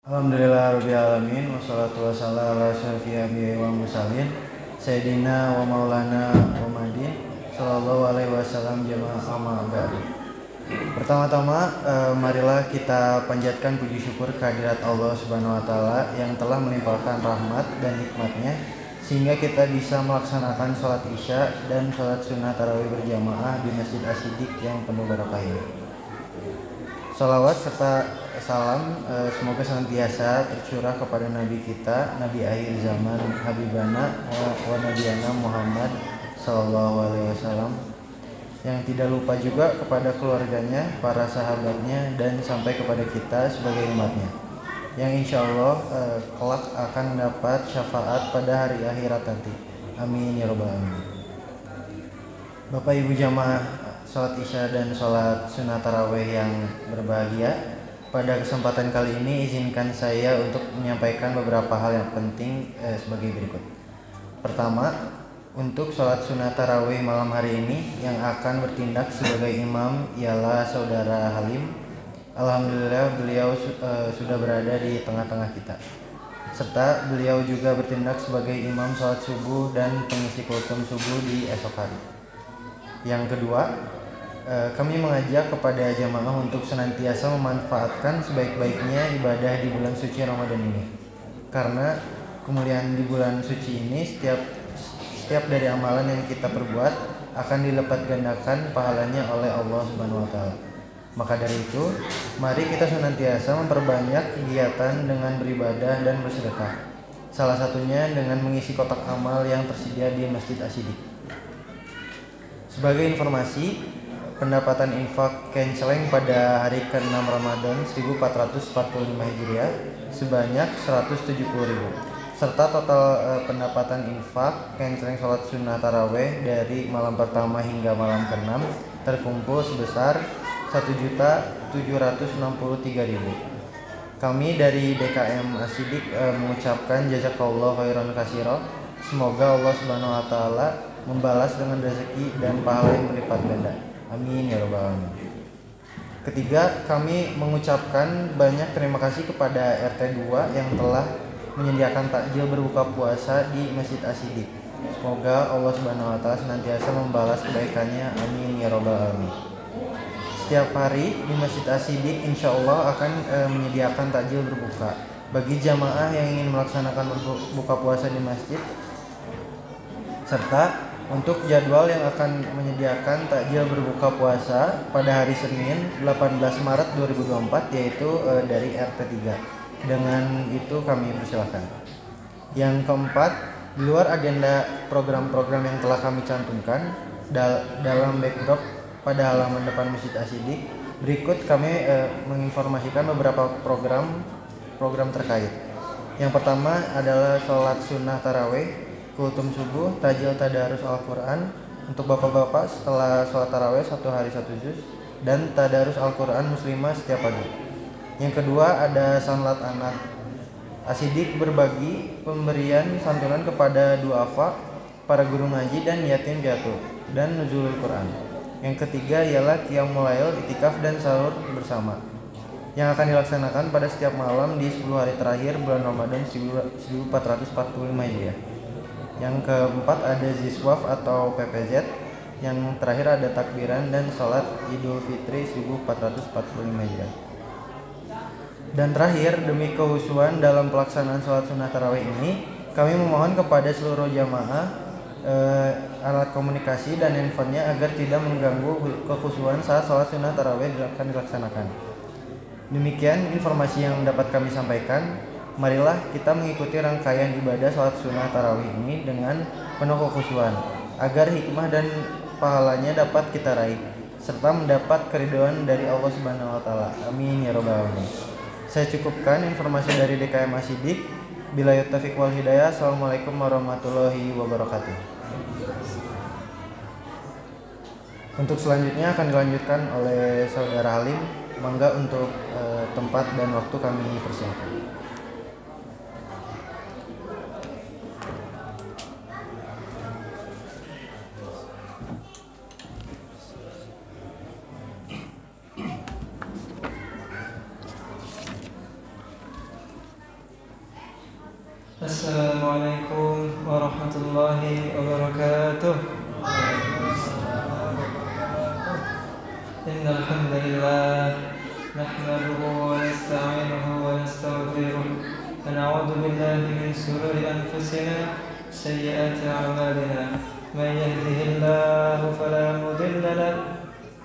Alhamdulillah rabbil alamin wassalatu wassalamu ala asyrofil anbiya'i wal mursalin sayyidina wa maulana Muhammadin sallallahu alaihi wasallam jamaah amma ba'du. Pertama-tama marilah kita panjatkan puji syukur kehadirat Allah Subhanahu wa taala yang telah melimpahkan rahmat dan nikmatnya sehingga kita bisa melaksanakan sholat isya dan sholat sunnah tarawih berjamaah di Masjid As-Siddiq yang penuh barokah ini. Salawat serta salam semoga senantiasa tercurah kepada Nabi kita, Nabi akhir zaman, Habibana wa Nabiyana Muhammad Sallallahu Alaihi Wasallam, yang tidak lupa juga kepada keluarganya, para sahabatnya, dan sampai kepada kita sebagai umatnya, yang insya Allah kelak akan mendapat syafaat pada hari akhirat nanti. Amin ya robbal alamin. Bapak Ibu jamaah sholat isya dan sholat sunnah tarawih yang berbahagia, pada kesempatan kali ini izinkan saya untuk menyampaikan beberapa hal yang penting sebagai berikut. Pertama, untuk sholat sunnah tarawih malam hari ini yang akan bertindak sebagai imam ialah saudara Halim. Alhamdulillah beliau sudah berada di tengah-tengah kita, serta beliau juga bertindak sebagai imam sholat subuh dan pengisi kultum subuh di esok hari. Yang kedua, kami mengajak kepada jamaah untuk senantiasa memanfaatkan sebaik-baiknya ibadah di bulan suci Ramadan ini, karena kemuliaan di bulan suci ini setiap dari amalan yang kita perbuat akan dilipat gandakan pahalanya oleh Allah Subhanahu wa taala. Maka dari itu, mari kita senantiasa memperbanyak kegiatan dengan beribadah dan bersedekah. Salah satunya dengan mengisi kotak amal yang tersedia di Masjid As-Siddiq. Sebagai informasi, pendapatan infak canceling pada hari ke-6 Ramadan 1445 Hijriah sebanyak 170.000, serta total pendapatan infak canceling sholat sunnah tarawih dari malam pertama hingga malam ke-6 terkumpul sebesar 1.763.000. Kami dari DKM As-Siddiq mengucapkan jazakallahu khairan katsira. Semoga Allah Subhanahu wa taala membalas dengan rezeki dan pahala yang berlipat ganda. Amin ya robbal alamin. Ketiga, kami mengucapkan banyak terima kasih kepada RT 2 yang telah menyediakan takjil berbuka puasa di Masjid As-Siddiq. Semoga Allah Subhanahu wa taala senantiasa membalas kebaikannya. Amin ya robbal alamin. Setiap hari di Masjid As-Siddiq insya Allah akan menyediakan takjil berbuka bagi jamaah yang ingin melaksanakan berbuka puasa di masjid, serta untuk jadwal yang akan menyediakan takjil berbuka puasa pada hari Senin 18 Maret 2024 yaitu dari RT 3. Dengan itu kami persilakan. Yang keempat, di luar agenda program-program yang telah kami cantumkan dalam backdrop pada halaman depan Masjid As-Siddiq, berikut kami menginformasikan beberapa program terkait. Yang pertama adalah sholat sunnah tarawih, kultum subuh, tajil tadarus Al-Quran untuk bapak-bapak setelah sholat tarawih 1 hari 1 juz, dan tadarus Al-Quran muslimah setiap pagi. Yang kedua ada sanlat anak. As-Siddiq berbagi pemberian santunan kepada duafa, para guru ngaji dan yatim piatu, dan nuzulul Quran. Yang ketiga ialah qiyamul lail, itikaf dan sahur bersama yang akan dilaksanakan pada setiap malam di 10 hari terakhir bulan Ramadan 1445 Hijriah. Yang keempat ada ziswaf atau PPZ. Yang terakhir ada takbiran dan sholat Idul Fitri 1445 Hijriah. Dan terakhir, demi kehusuan dalam pelaksanaan sholat sunnah tarawih ini, kami memohon kepada seluruh jamaah alat komunikasi dan handphonenya agar tidak mengganggu kekhusyuan saat sholat sunnah tarawih akan dilaksanakan. Demikian informasi yang dapat kami sampaikan. Marilah kita mengikuti rangkaian ibadah sholat sunnah tarawih ini dengan penuh kekhusyuan agar hikmah dan pahalanya dapat kita raih serta mendapat keridhaan dari Allah Subhanahu wa taala. Amin ya robbal alamin. Saya cukupkan informasi dari DKM As-Siddiq. Billahi taufiq wal hidayah. Assalamualaikum warahmatullahi wabarakatuh. Untuk selanjutnya akan dilanjutkan oleh saudara Halim. Mangga untuk tempat dan waktu kami persilakan. Assalamualaikum warahmatullahi wabarakatuh. Innal hamdalillah nahmaduhu wa nasta'inuhu wa nastaghfiruh wa na'udzu billahi min shururi anfusina sayyiati a'malina. May yahdihillahu fala mudilla lahu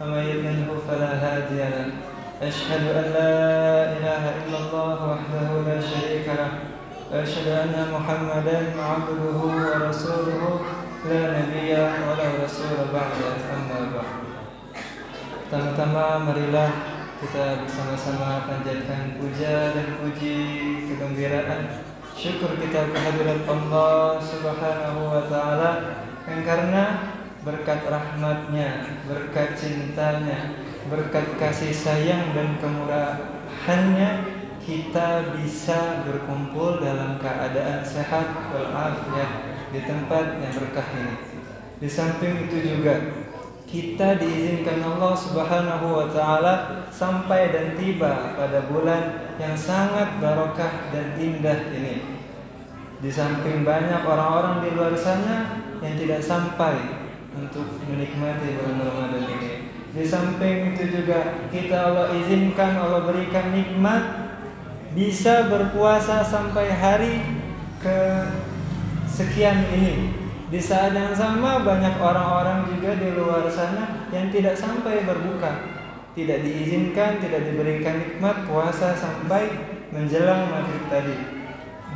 wa may yudlilhu fala hadiya lahu. Ashhadu an la ilaha illallah wahdahu la syarika lahu وأشهد أن محمدا عبده ورسوله لا نبي ولا رسول بعده أما بعد. Pertama-tama marilah kita bersama-sama panjatkan puja dan puji, kegembiraan, syukur kita kehadirat Allah Subhanahu wa Ta'ala, yang karena berkat rahmatnya, berkat cintanya, berkat kasih sayang dan kemurahannya, kita bisa berkumpul dalam keadaan sehat walafiat di tempat yang berkah ini. Di samping itu juga kita diizinkan Allah Subhanahu wa Ta'ala sampai dan tiba pada bulan yang sangat barokah dan indah ini. Di samping banyak orang-orang di luar sana yang tidak sampai untuk menikmati bulan Ramadan ini. Di samping itu juga kita Allah izinkan, Allah berikan nikmat bisa berpuasa sampai hari ke sekian ini. Di saat yang sama banyak orang-orang juga di luar sana yang tidak sampai berbuka, tidak diizinkan, tidak diberikan nikmat puasa sampai menjelang maghrib tadi.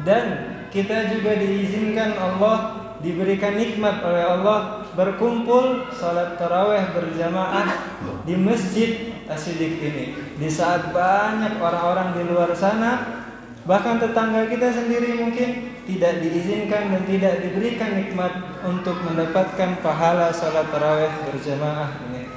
Dan kita juga diizinkan Allah, diberikan nikmat oleh Allah berkumpul salat tarawih berjamaah di Masjid As-Siddiq ini. Di saat banyak orang-orang di luar sana, bahkan tetangga kita sendiri mungkin tidak diizinkan dan tidak diberikan nikmat untuk mendapatkan pahala salat tarawih berjamaah ini.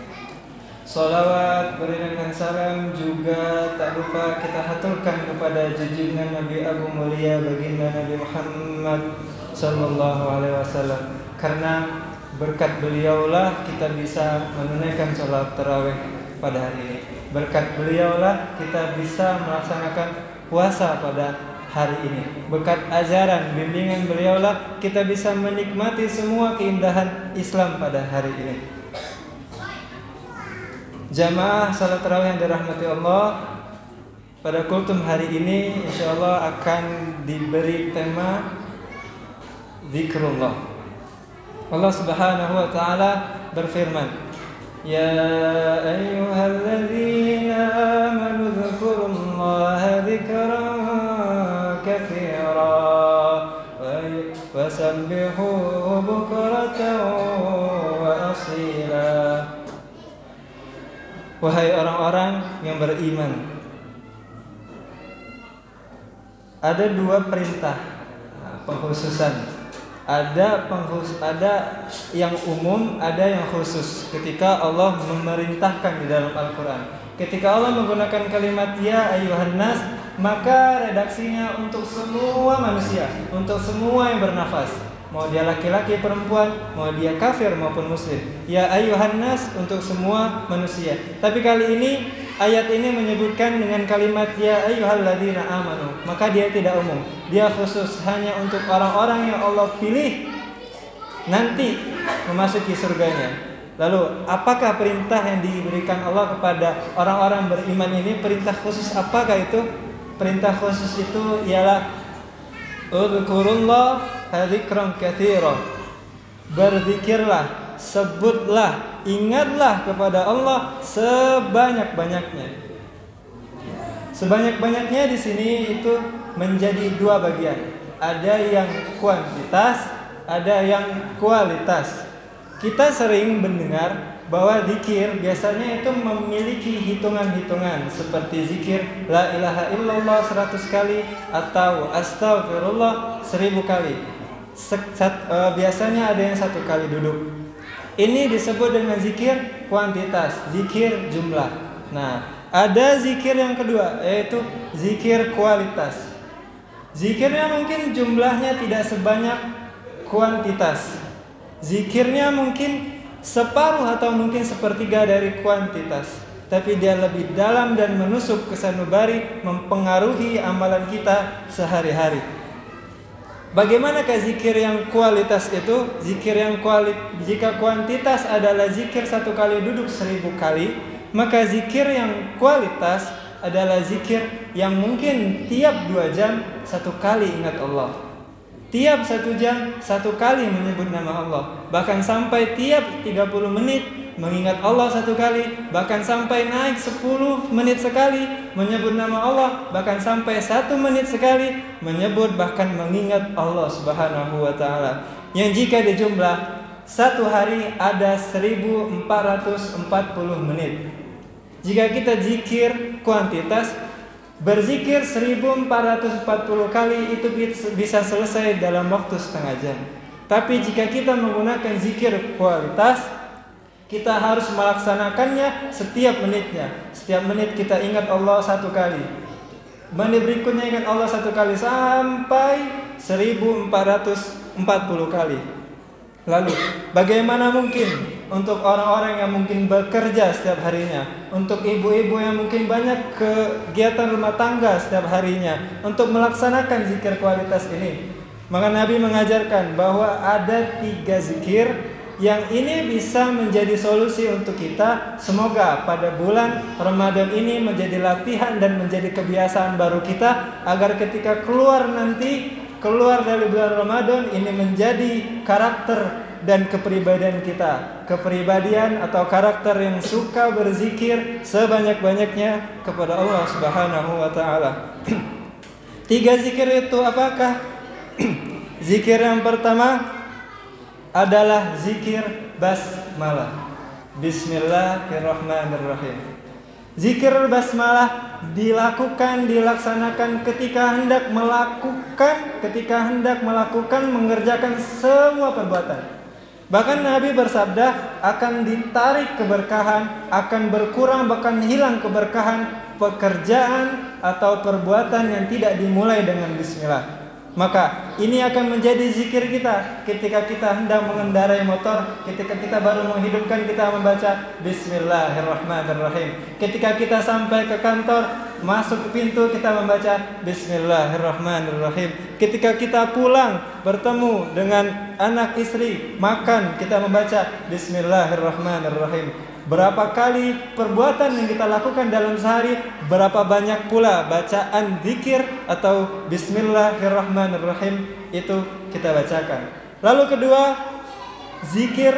Salawat beriringan salam juga tak lupa kita haturkan kepada junjungan Nabi Agung Mulia baginda Nabi Muhammad sallallahu alaihi wasallam, karena berkat beliaulah kita bisa menunaikan salat tarawih pada hari ini. Berkat beliaulah kita bisa melaksanakan puasa pada hari ini. Berkat ajaran bimbingan beliaulah kita bisa menikmati semua keindahan Islam pada hari ini. Jamaah salat tarawih yang dirahmati Allah, pada kultum hari ini insyaallah akan diberi tema zikrullah. Allah Subhanahu wa Ta'ala berfirman, Ya ayyuhalladzina amanu dzkurullaha dzikran katsira wa sabbihuhu bukratan wa asila. Wahai orang-orang yang beriman, ada dua perintah pengkhususan. Ada yang umum, ada yang khusus. Ketika Allah memerintahkan di dalam Al-Quran, ketika Allah menggunakan kalimat ya ayyuhan nas, maka redaksinya untuk semua manusia, untuk semua yang bernafas, mau dia laki-laki, perempuan, mau dia kafir maupun muslim. Ya ayyuhan nas untuk semua manusia. Tapi kali ini ayat ini menyebutkan dengan kalimat ya ayyuhalladzina amanu, maka dia tidak umum, dia khusus hanya untuk orang-orang yang Allah pilih nanti memasuki surganya. Lalu apakah perintah yang diberikan Allah kepada orang-orang beriman ini? Perintah khusus apakah itu? Perintah khusus itu ialah Udzkurullah dzikran katsira. Berzikirlah, sebutlah, ingatlah kepada Allah sebanyak-banyaknya. Sebanyak-banyaknya di sini itu menjadi dua bagian. Ada yang kuantitas, ada yang kualitas. Kita sering mendengar bahwa zikir biasanya itu memiliki hitungan-hitungan, seperti zikir la ilaha illallah 100 kali atau astagfirullah 1000 kali. Biasanya ada yang 1 kali duduk. Ini disebut dengan zikir kuantitas, zikir jumlah. Nah, ada zikir yang kedua, yaitu zikir kualitas. Zikirnya mungkin jumlahnya tidak sebanyak kuantitas. Zikirnya mungkin separuh atau mungkin sepertiga dari kuantitas, tapi dia lebih dalam dan menusuk ke sanubari, mempengaruhi amalan kita sehari-hari. Bagaimanakah zikir yang kualitas itu? Zikir yang jika kuantitas adalah zikir 1 kali duduk 1000 kali, maka zikir yang kualitas adalah zikir yang mungkin tiap 2 jam 1 kali ingat Allah. Tiap 1 jam 1 kali menyebut nama Allah. Bahkan sampai tiap 30 menit mengingat Allah 1 kali. Bahkan sampai naik 10 menit sekali menyebut nama Allah. Bahkan sampai 1 menit sekali menyebut bahkan mengingat Allah subhanahu wa ta'ala. Yang jika dijumlah 1 hari ada 1440 menit. Jika kita zikir kuantitas, berzikir 1440 kali itu bisa selesai dalam waktu setengah jam. Tapi jika kita menggunakan zikir kualitas, kita harus melaksanakannya setiap menitnya. Setiap menit kita ingat Allah 1 kali. Menit berikutnya ingat Allah 1 kali sampai 1440 kali. Lalu bagaimana mungkin untuk orang-orang yang mungkin bekerja setiap harinya, untuk ibu-ibu yang mungkin banyak kegiatan rumah tangga setiap harinya, untuk melaksanakan zikir kualitas ini? Maka Nabi mengajarkan bahwa ada 3 zikir yang ini bisa menjadi solusi untuk kita. Semoga pada bulan Ramadan ini menjadi latihan dan menjadi kebiasaan baru kita, agar ketika keluar dari bulan Ramadan ini menjadi karakter dan kepribadian kita. Kepribadian atau karakter yang suka berzikir sebanyak-banyaknya kepada Allah subhanahu wa ta'ala. 3 zikir itu apakah? Zikir yang pertama adalah zikir basmalah. Bismillahirrahmanirrahim. Zikir basmalah dilaksanakan ketika hendak melakukan mengerjakan semua perbuatan. Bahkan Nabi bersabda akan ditarik keberkahan, akan berkurang bahkan hilang keberkahan pekerjaan atau perbuatan yang tidak dimulai dengan bismillah. Maka ini akan menjadi zikir kita ketika kita hendak mengendarai motor, ketika kita baru menghidupkan kita membaca Bismillahirrahmanirrahim. Ketika kita sampai ke kantor, masuk ke pintu kita membaca Bismillahirrahmanirrahim. Ketika kita pulang bertemu dengan anak istri, makan, kita membaca Bismillahirrahmanirrahim. Berapa kali perbuatan yang kita lakukan dalam sehari, berapa banyak pula bacaan zikir atau Bismillahirrahmanirrahim itu kita bacakan. Lalu kedua, zikir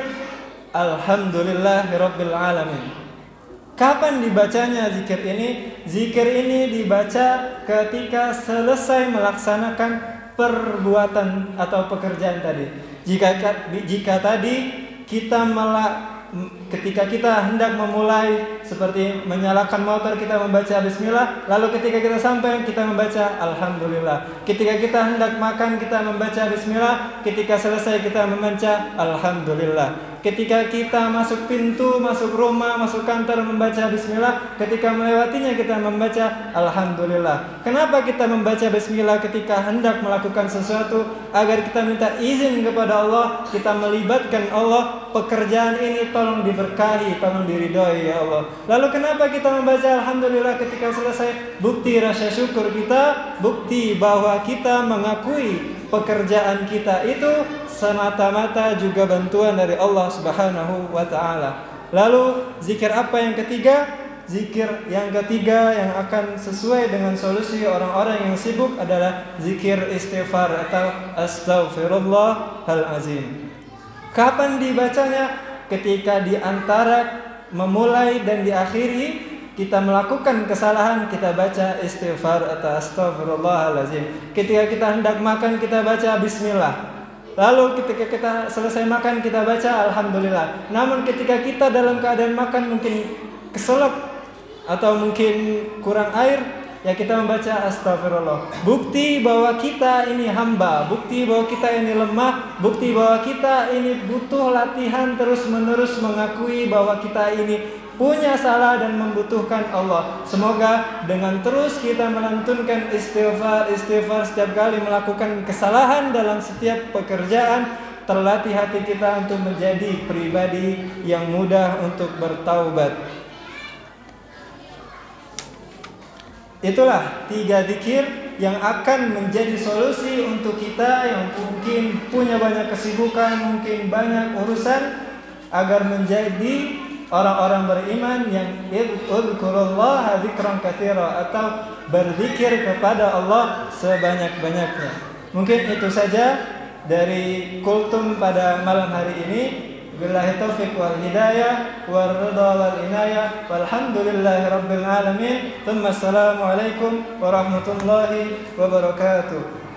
Alhamdulillahirabbil alamin. Kapan dibacanya zikir ini? Zikir ini dibaca ketika selesai melaksanakan perbuatan atau pekerjaan tadi. Jika tadi kita ketika kita hendak memulai seperti menyalakan motor, kita membaca bismillah. Lalu ketika kita sampai kita membaca alhamdulillah. Ketika kita hendak makan kita membaca bismillah. Ketika selesai kita membaca alhamdulillah. Ketika kita masuk pintu, masuk rumah, masuk kantor membaca bismillah. Ketika melewatinya kita membaca alhamdulillah. Kenapa kita membaca bismillah ketika hendak melakukan sesuatu? Agar kita minta izin kepada Allah, kita melibatkan Allah. Pekerjaan ini tolong diberkahi, tolong diridhoi ya Allah. Lalu kenapa kita membaca alhamdulillah ketika selesai? Bukti rasa syukur kita, bukti bahwa kita mengakui pekerjaan kita itu semata-mata juga bantuan dari Allah Subhanahu wa ta'ala. Lalu zikir apa yang ketiga? Zikir yang ketiga yang akan sesuai dengan solusi orang-orang yang sibuk adalah zikir istighfar atau astaghfirullahal azim. Kapan dibacanya? Ketika di antara memulai dan diakhiri kita melakukan kesalahan, kita baca istighfar atau astaghfirullahalazim. Ketika kita hendak makan kita baca bismillah. Lalu ketika kita selesai makan kita baca alhamdulillah. Namun ketika kita dalam keadaan makan mungkin keselak atau mungkin kurang air, ya kita membaca astagfirullah. Bukti bahwa kita ini hamba, bukti bahwa kita ini lemah, bukti bahwa kita ini butuh latihan terus-menerus mengakui bahwa kita ini punya salah dan membutuhkan Allah. Semoga dengan terus kita melantunkan istighfar setiap kali melakukan kesalahan dalam setiap pekerjaan, terlatih hati kita untuk menjadi pribadi yang mudah untuk bertaubat. Itulah 3 zikir yang akan menjadi solusi untuk kita yang mungkin punya banyak kesibukan, mungkin banyak urusan, agar menjadi orang-orang beriman yang udzukurullaha dzikran katsira, atau berzikir kepada Allah sebanyak-banyaknya. Mungkin itu saja dari kultum pada malam hari ini. Billahi taufiq wal hidayah wal ridha wal inayah walhamdulillahi rabbil alamin. Assalamualaikum warahmatullahi wabarakatuh.